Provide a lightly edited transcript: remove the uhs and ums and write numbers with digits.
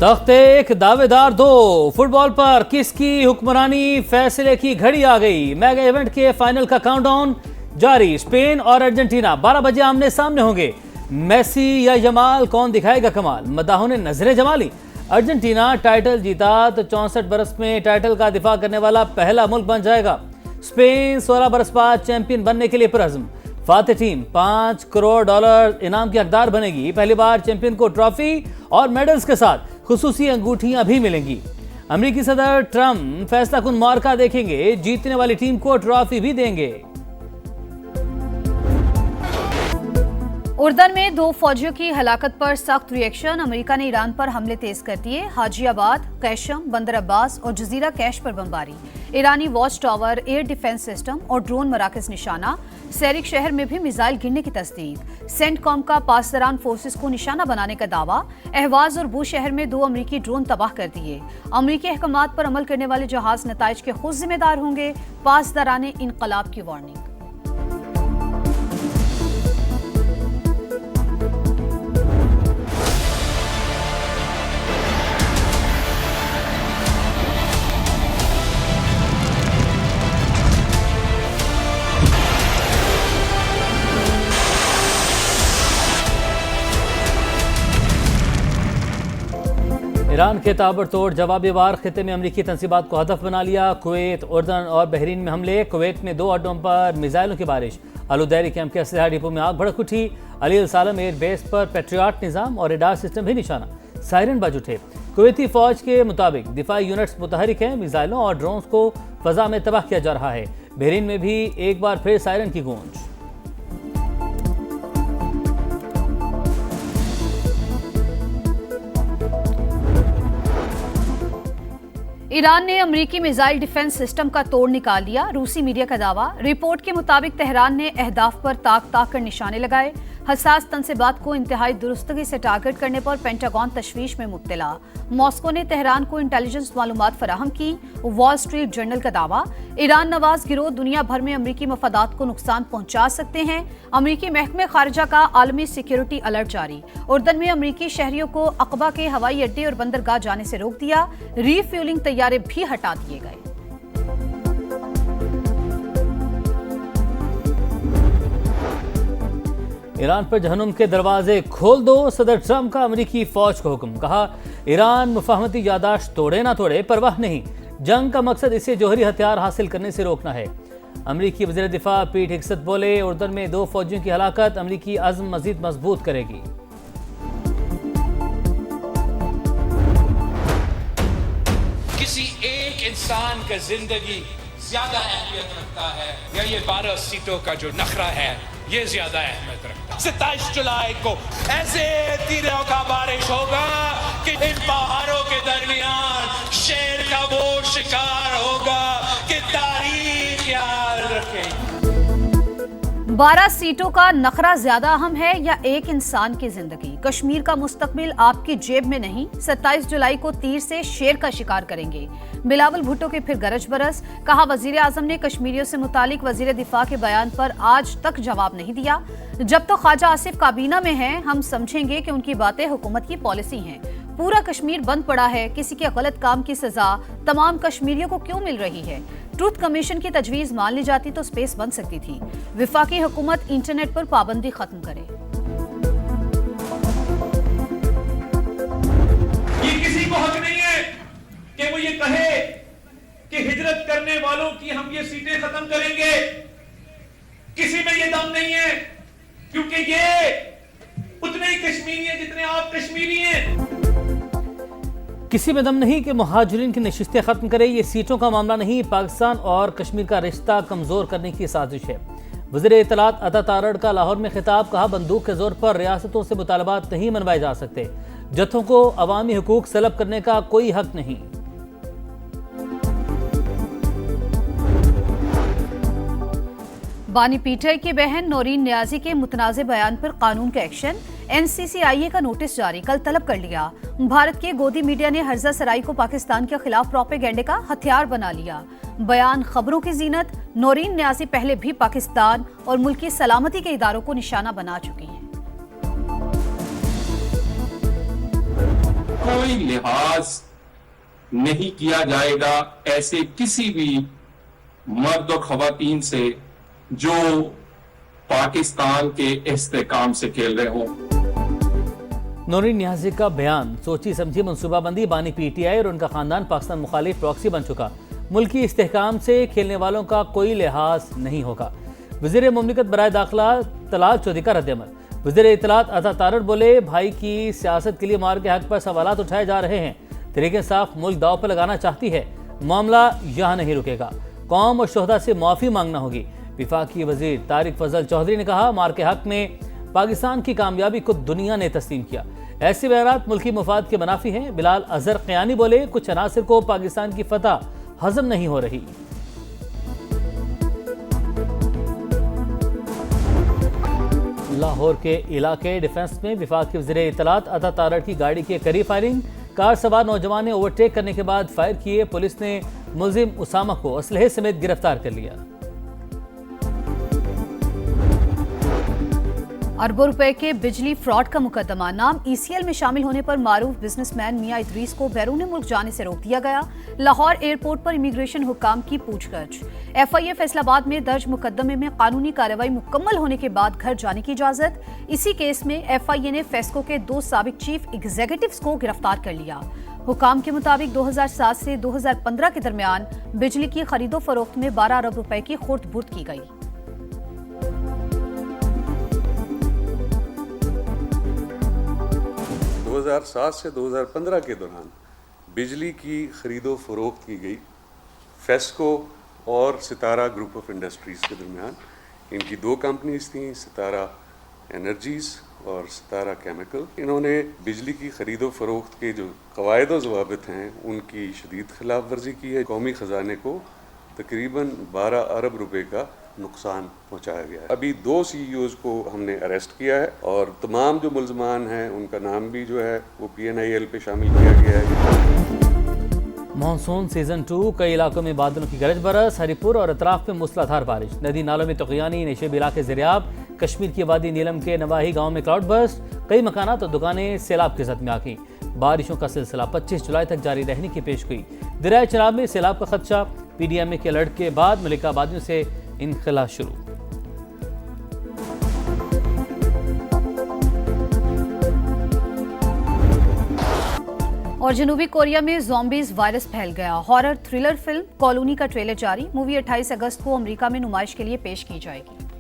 तख्त एक दावेदार दो, फुटबॉल पर किसकी हुक्मरानी, फैसले की घड़ी आ गई। मेगा इवेंट के फाइनल का काउंटडाउन जारी। स्पेन और अर्जेंटीना 12 बजे आमने सामने होंगे। मेसी या जमाल, कौन दिखाएगा कमाल। मदाहों ने नजरें जमा ली। अर्जेंटीना टाइटल जीता तो 64 बरस में टाइटल का दिफा करने वाला पहला मुल्क बन जाएगा। स्पेन 16 बरस बाद चैंपियन बनने के लिए पुरअज़्म। फातेह टीम $5 करोड़ इनाम की हकदार बनेगी। पहली बार चैंपियन को ट्रॉफी और मेडल्स के साथ खुसूसी अंगूठियां भी मिलेंगी। अमेरिकी सदर ट्रंप फैसला कुन मार्का देखेंगे, जीतने वाली टीम को ट्रॉफी भी देंगे। उर्दन में 2 फौजियों की हलाकत पर सख्त रिएक्शन। अमेरिका ने ईरान पर हमले तेज कर दिए। हाजियाबाद, कैशम, बंदर अब्बास और जजीरा कैश पर बमबारी। ईरानी watch tower, air defence system और ड्रोन मराकज निशाना। सैरिक शहर में भी मिसाइल गिरने की तस्दीक। सेंटकॉम का पासदारान फोर्सेस को निशाना बनाने का दावा। अहवाज और बू शहर में 2 अमरीकी ड्रोन तबाह कर दिए। अमरीकी अहकामात पर अमल करने वाले जहाज नताइज के खुद जिम्मेदार होंगे। पासदारान इनकलाब की वार्निंग। ईरान के ताबड़तोड़ जवाबी वार खिते में अमरीकी तंसीबात को हदफ बना लिया। कुवैत, उर्दन और बहरीन में हमले। कुवैत में 2 अड्डों पर मिसाइलों की बारिश। अलुदैरी कैंप के असलहा डिपो में आग भड़क उठी। अली अल सालम एयर बेस पर पेट्रियाट निज़ाम और रडार सिस्टम भी निशाना। सायरन बज उठे। कुवैती फौज के मुताबिक दिफाई यूनिट्स मुतहरिक हैं। मिसाइलों और ड्रोन्स को फजा में तबाह किया जा रहा है। बहरीन में भी एक बार फिर सायरन की गूंज। ईरान ने अमरीकी मिसाइल डिफेंस सिस्टम का तोड़ निकाल लिया। रूसी मीडिया का दावा। रिपोर्ट के मुताबिक तेहरान ने अहदाफ पर ताक कर निशाने लगाए। हसास तंसीबात को इंतहाई दुरुस्तगी से टारगेट करने पर पेंटागन तशवीश में मुब्तला। मॉस्को ने तेहरान को इंटेलिजेंस मालूमात फराहम की। वॉल स्ट्रीट जर्नल का दावा। ईरान नवाज गिरोह दुनिया भर में अमरीकी मफादात को नुकसान पहुंचा सकते हैं। अमरीकी महकमे खारिजा का आलमी सिक्योरिटी अलर्ट जारी। उर्दन में अमरीकी शहरियों को अकबा के हवाई अड्डे और बंदरगाह जाने से रोक दिया। रीफ्यूलिंग तैयारे भी हटा दिए गए। ईरान पर जहन्नुम के दरवाजे खोल दो, सदर ट्रंप का अमरीकी फौज को हुक्म। कहा, ईरान मुफाहमती यादाश्त तोड़े ना तोड़े परवाह नहीं, जंग का मकसद इसे जौहरी हथियार हासिल करने से रोकना है। अमरीकी वज़ीर दिफा पीट हेगसेथ बोले, उर्दन में 2 फौजियों की हलाकत अमरीकी अज़्म मजीद मजबूत करेगी। किसी एक इंसान का जिंदगी ज्यादा अहमियत रखता है या ये 12 सीटों का जो नखरा है ये ज्यादा अहमियत रखता है। 27 जुलाई को ऐसे तीरों का बारिश होगा कि इन पहाड़ों के दरमियान शेर का वो शिकार होगा कि तारीख याद रखेगी। 12 सीटों का नखरा ज्यादा अहम है या एक इंसान की जिंदगी? कश्मीर का मुस्तकबिल आपकी जेब में नहीं। 27 जुलाई को तीर से शेर का शिकार करेंगे। बिलावल भुट्टो के फिर गरज बरस। कहा, वजीर आजम ने कश्मीरियों से मुतालिक वजीर दिफा के बयान पर आज तक जवाब नहीं दिया। जब तो ख्वाजा आसिफ काबीना में हैं, हम समझेंगे कि उनकी बातें हुकूमत की पॉलिसी हैं। पूरा कश्मीर बंद पड़ा है, किसी के गलत काम की सजा तमाम कश्मीरियों को क्यों मिल रही है? ट्रूथ कमीशन की तजवीज मान ली जाती तो स्पेस बन सकती थी। विफाकी हुकूमत इंटरनेट पर पाबंदी खत्म करे। ये किसी को हक नहीं है कि वो ये कहे कि हिजरत करने वालों की हम ये सीटें खत्म करेंगे। किसी में ये दम नहीं है, क्योंकि ये उतने ही कश्मीरी हैं जितने आप कश्मीरी हैं। किसी में दम नहीं कि मुहाजिरीन की नशिस्तें खत्म करे। ये सीटों का मामला नहीं, पाकिस्तान और कश्मीर का रिश्ता कमजोर करने की साजिश है। वज़ीर इत्तलात अता तारड़ का लाहौर में खिताब। कहा, बंदूक के जोर पर रियासतों से मुतालबात नहीं मनवाए जा सकते। जत्थों को अवामी हुकूक सलब करने का कोई हक नहीं। बानी पीटीआई की बहन नौरीन नियाजी के मुतनाज़े बयान पर कानून का एक्शन। एनसीसीआईए का नोटिस जारी, कल तलब कर लिया। भारत के गोदी मीडिया ने हर्जा सराई को पाकिस्तान के खिलाफ प्रोपेगेंडे का हथियार बना लिया। बयान खबरों की जीनत। नौरीन नियाजी पहले भी पाकिस्तान और मुल्क की सलामती के इदारों को निशाना बना चुकी हैं। कोई लिहाज नहीं किया जाएगा ऐसे किसी भी मर्द और खवातीन से जो पाकिस्तान के इस्तेकाम से खेल रहे हों। नूरीन नियाज़ी का बयान सोची समझी मनसूबाबंदी बानी पीटीआई और उनका खानदान पाकिस्तान मुखालिफ प्रॉक्सी बन चुका। मुल्की इस्तेहकाम से खेलने वालों का कोई लिहाज नहीं होगा। वज़ीर मुमलिकत बराए दाखिला तलाल चौधरी का रद्दअमल। वज़ीर इत्तलात अता तारड़ बोले, भाई की सियासत के लिए मार के हक पर सवालात उठाए जा रहे हैं। तहरीक इंसाफ मुल्क दाव पर लगाना चाहती है, मामला यहाँ नहीं रुकेगा। कौम और शोहदा से माफ़ी मांगना होगी। विफाकी वज़ीर तारिक फजल चौधरी ने कहा, मार के हक में पाकिस्तान की कामयाबी को दुनिया ने तस्लीम किया। ऐसे बयानात मुल्की मफाद के मुनाफी हैं। बिलाल अजहर क़यानी बोले, कुछ अनासिर को पाकिस्तान की फतह हजम नहीं हो रही। लाहौर के इलाके डिफेंस में विफाकी वज़ीर इत्तलात अता तारड़ की गाड़ी के करीब फायरिंग। कार सवार नौजवान ने ओवरटेक करने के बाद फायर किए। पुलिस ने मुलजिम उसामा को असलहे समेत गिरफ्तार कर लिया। अरबों रुपए के बिजली फ्रॉड का मुकदमा। नाम ईसीएल में शामिल होने पर मारूफ बिजनेसमैन मियां इदरीस को बैरून मुल्क जाने से रोक दिया गया। लाहौर एयरपोर्ट पर इमिग्रेशन हुक्काम की पूछताछ। एफआईए फैसलाबाद में दर्ज मुकदमे में कानूनी कार्रवाई मुकम्मल होने के बाद घर जाने की इजाजत। इसी केस में एफआईए ने फेस्को के 2 साबिक चीफ एग्जीक्यूटिव्स को गिरफ्तार कर लिया। हुकाम के मुताबिक 2007 से 2015 के दरमियान बिजली की खरीदो फरोख्त में 12 अरब रुपए की खुर्द बुर्द की गई। 2007 से 2015 के दौरान बिजली की खरीदो फरोख्त की गई फेस्को और सितारा ग्रुप ऑफ इंडस्ट्रीज़ के दरमियान। इनकी 2 कंपनीज थीं, सितारा एनर्जीज़ और सितारा केमिकल। इन्होंने बिजली की खरीदो फरोख्त के जो कवायद व ज़वाबित हैं उनकी शदीद खिलाफ वर्जी की है। कौमी ख़जाने को तकरीबन 12 अरब रुपए का नुकसान पहुंचाया गया है। अभी 2 सीईओज़ को हमने अरेस्ट किया है और तमाम जो मुल्ज़मान हैं उनका नाम भी जो है वो PNIL पे शामिल किया गया है। मानसून सीजन 2 कई इलाकों में बादलों की गरज बरस। हरिपुर और अतराफ में मूसलाधार बारिश। नदी नालों में तग़ियानी। नशेब इलाके ज़रियाब। कश्मीर की वादी नीलम के नवाही गाँव में क्लाउड बर्स्ट। कई मकानात और दुकानें सैलाब की ज़द में आ गईं। बारिशों का सिलसिला 25 जुलाई तक जारी रहने की पेशगोई। दरियाए चनाब में सैलाब का खदशा। PDMA के अलर्ट के बाद मलिकाबादियों से इनखला शुरू। और जनूबी कोरिया में ज़ॉम्बीज़ वायरस फैल गया। हॉरर थ्रिलर फिल्म कॉलोनी का ट्रेलर जारी। मूवी 28 अगस्त को अमेरिका में नुमाइश के लिए पेश की जाएगी।